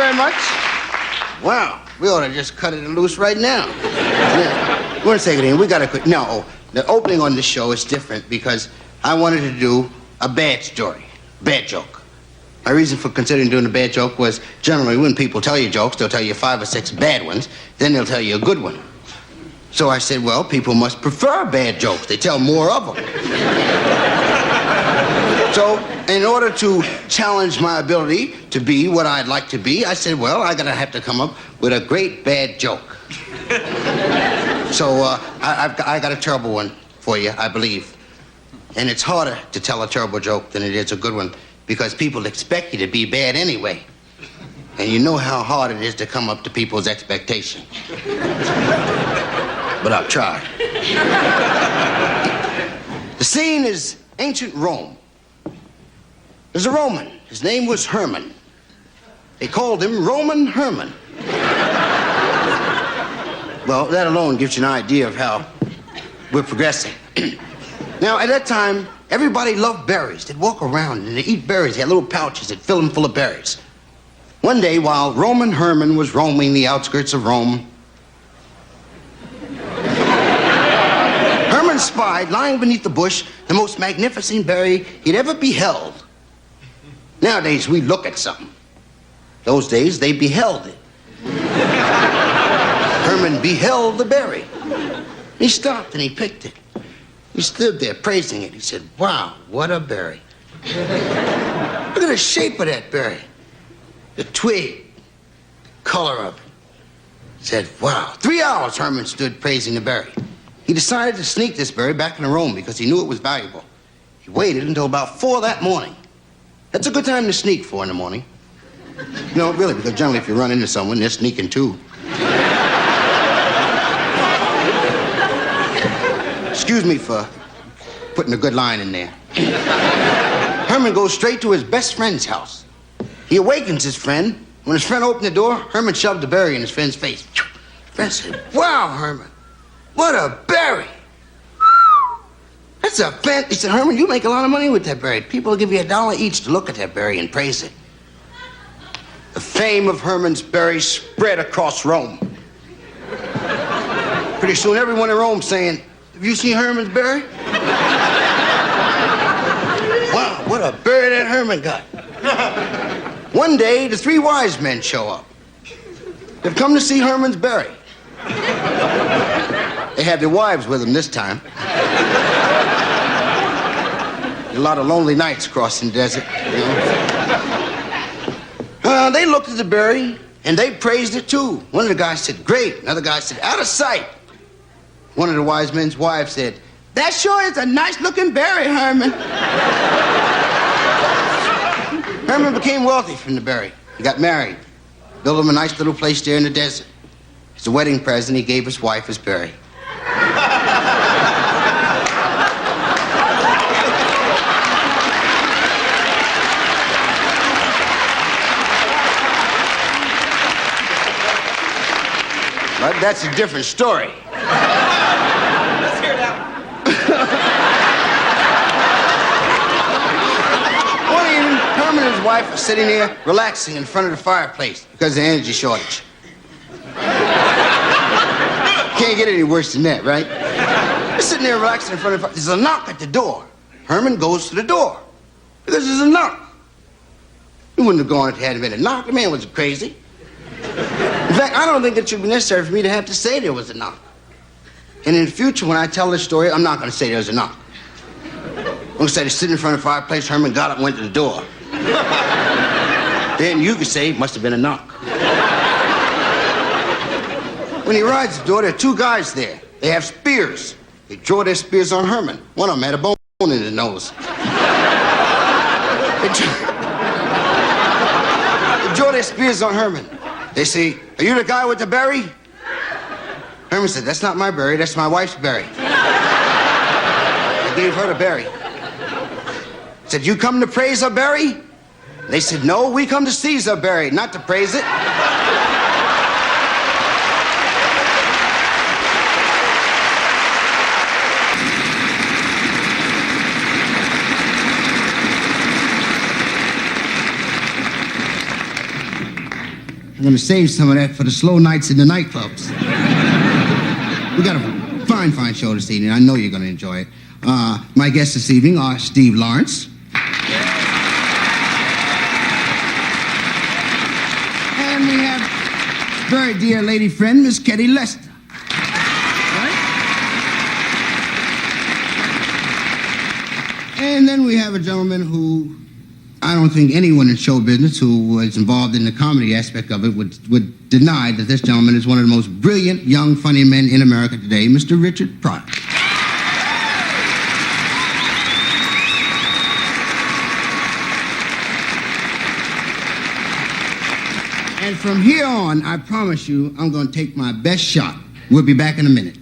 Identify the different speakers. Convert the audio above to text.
Speaker 1: very much. Wow, we ought to just cut it loose right now. Yeah. One second, Ian, we gotta quit. No, the opening on this show is different because I wanted to do a bad story, bad joke. My reason for considering doing a bad joke was generally when people tell you jokes, they'll tell you 5 or 6 bad ones, then they'll tell you a good one. So I said, well, people must prefer bad jokes. They tell more of them. So, in order to challenge my ability to be what I'd like to be, I said, well, I gotta have to come up with a great bad joke. So, I got a terrible one for you, I believe. And it's harder to tell a terrible joke than it is a good one because people expect you to be bad anyway. And you know how hard it is to come up to people's expectations. But I'll try. The scene is ancient Rome. There's a Roman. His name was Herman. They called him Roman Herman. Well, that alone gives you an idea of how we're progressing. Now, at that time, everybody loved berries. They'd walk around and they'd eat berries. They had little pouches. They'd fill them full of berries. One day, while Roman Herman was roaming the outskirts of Rome, Herman spied, lying beneath the bush, the most magnificent berry he'd ever beheld. Nowadays, we look at something. Those days, they beheld it. Herman beheld the berry. He stopped and he picked it. He stood there praising it. He said, wow, what a berry. Look at the shape of that berry. The twig, color of it. He said, wow. 3 hours Herman stood praising the berry. He decided to sneak this berry back into Rome because he knew it was valuable. He waited until about 4 that morning. That's a good time to sneak 4 in the morning. No, really, because generally if you run into someone, they're sneaking too. Excuse me for putting a good line in there. Herman goes straight to his best friend's house. He awakens his friend. When his friend opened the door, Herman shoved the berry in his friend's face. Friend said, wow, Herman, what a berry. That's a fan. He said, Herman, you make a lot of money with that berry. People will give you $1 each to look at that berry and praise it. The fame of Herman's berry spread across Rome. Pretty soon, everyone in Rome saying, have you seen Herman's berry? Wow, what a berry that Herman got. One day, the 3 wise men show up. They've come to see Herman's berry. They had their wives with them this time. A lot of lonely nights crossing the desert, you know. They looked at the berry, and they praised it, too. One of the guys said, great. Another guy said, out of sight. One of the wise men's wives said, that sure is a nice-looking berry, Herman. Herman became wealthy from the berry. He got married, built him a nice little place there in the desert. As a wedding present, he gave his wife his berry. But that's a different story. Let's hear it out. One evening, Herman and his wife were sitting there relaxing in front of the fireplace because of the energy shortage. Can't get any worse than that, right? They're sitting there relaxing in front of the fireplace. There's a knock at the door. Herman goes to the door because there's a knock. He wouldn't have gone if it hadn't been a knock. The man was crazy. In fact, I don't think it should be necessary for me to have to say there was a knock. And in the future, when I tell this story, I'm not going to say there was a knock. I'm going to say, sitting in front of the fireplace, Herman got up and went to the door. Then you could say, it must have been a knock. When he arrives at the door, there are 2 guys there. They have spears. They draw their spears on Herman. One of them had a bone in his nose. They draw their spears on Herman. They say, are you the guy with the berry? Herman said, that's not my berry, that's my wife's berry. I gave her the berry. Said, you come to praise her berry? They said, no, we come to seize her berry, not to praise it. I'm going to save some of that for the slow nights in the nightclubs. We got a fine show this evening. I know you're going to enjoy it. My guests this evening are Steve Lawrence. And we have very dear lady friend, Miss Ketty Lester. Right? And then we have a gentleman who I don't think anyone in show business who was involved in the comedy aspect of it would deny that this gentleman is one of the most brilliant, young, funny men in America today, Mr. Richard Pryor. And from here on, I promise you, I'm going to take my best shot. We'll be back in a minute.